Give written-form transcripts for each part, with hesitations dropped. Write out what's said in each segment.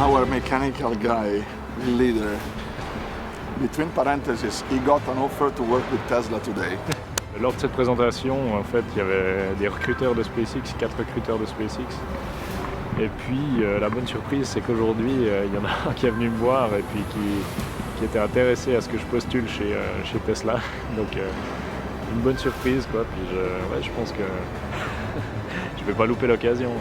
Our mechanical guy, leader, between parentheses, he got an offer to work with Tesla today. Lors de cette présentation, en fait, il y avait des recruteurs de SpaceX, 4 recruteurs de SpaceX. Et puis, la bonne surprise, c'est qu'aujourd'hui, il y en a un qui est venu me voir et puis qui était intéressé à ce que je postule chez Tesla. Donc, une bonne surprise, quoi. Puis, je pense que je vais pas louper l'occasion.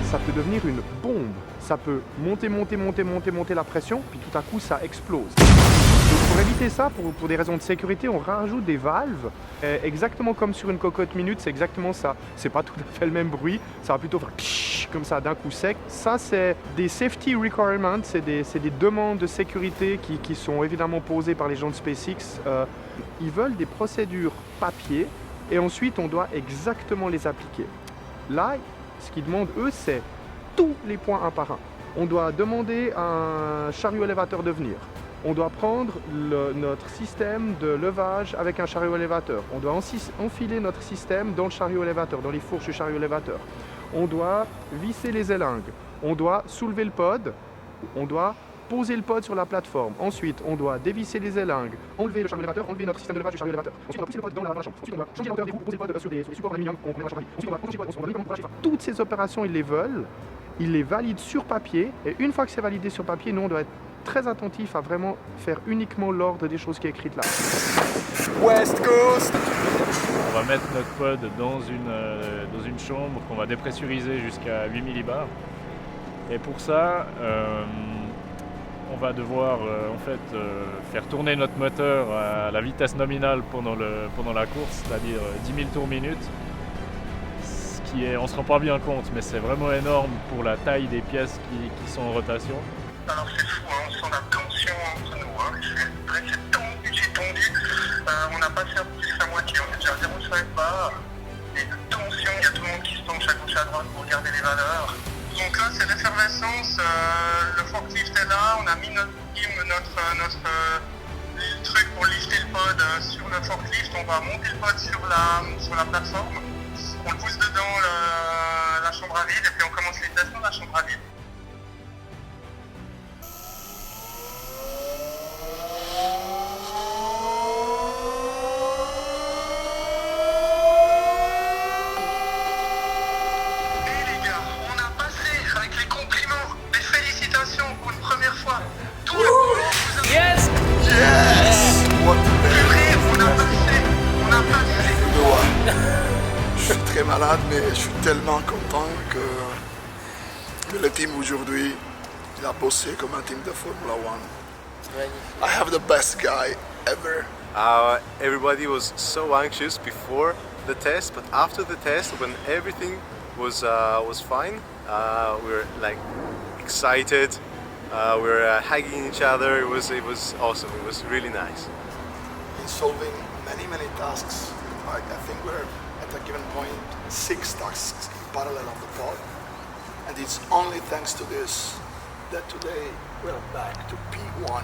Ça peut devenir une bombe, ça peut monter la pression, puis tout à coup ça explose. Donc pour éviter ça, pour des raisons de sécurité, on rajoute des valves, exactement comme sur une cocotte minute, c'est exactement ça. C'est pas tout à fait le même bruit, ça va plutôt faire comme ça d'un coup sec. Ça c'est des safety requirements, c'est des demandes de sécurité qui sont évidemment posées par les gens de SpaceX. Ils veulent des procédures papier et ensuite on doit exactement les appliquer. Là, ce qu'ils demandent, eux, c'est tous les points un par un. On doit demander à un chariot élévateur de venir. On doit prendre notre système de levage avec un chariot élévateur. On doit enfiler notre système dans le chariot élévateur, dans les fourches du chariot élévateur. On doit visser les élingues. On doit soulever le pod. On doit poser le pod sur la plateforme. Ensuite, on doit dévisser les élingues, enlever le chariot élévateur, enlever notre système de levage du chariot élévateur. Ensuite, on doit pousser le pod dans la chambre. Ensuite, on doit changer la hauteur des roues, poser le pod sur des supports d'aluminium qu'on met dans la chambre. Ensuite, on doit changer le pod, on doit mettre toutes ces opérations, ils les veulent, ils les valident sur papier. Et une fois que c'est validé sur papier, nous, on doit être très attentif à vraiment faire uniquement l'ordre des choses qui est écrite là. West Coast! On va mettre notre pod dans une chambre qu'on va dépressuriser jusqu'à 8 millibars. Et pour ça, on va devoir faire tourner notre moteur à la vitesse nominale pendant la course, c'est-à-dire 10 000 tours minute. On ne se rend pas bien compte, mais c'est vraiment énorme pour la taille des pièces qui sont en rotation. Alors c'est fou, hein, on sent la tension entre nous, hein. C'est tendu. On n'a pas fait plus la moitié, on est déjà à 0,5 bar. Et de tension, il y a tout le monde qui se penche à gauche à droite pour regarder les valeurs. Donc là c'est l'effervescence, le forklift est là, on a mis notre truc pour lifter le pod sur le forklift, on va monter le pod sur la plateforme, on le pousse dedans la chambre à vide et puis on commence les tests dans la chambre à vide. Je suis très malade, mais je suis tellement content que le team aujourd'hui il a bossé comme un team de Formula 1. I have the best guy ever. Everybody was so anxious before the test, but after the test, when everything was fine, we were like excited. We were hugging each other. It was awesome. It was really nice. In solving many tasks, like I think we're at a given point 6 tasks in parallel on the pod, and it's only thanks to this that today we're back to P1.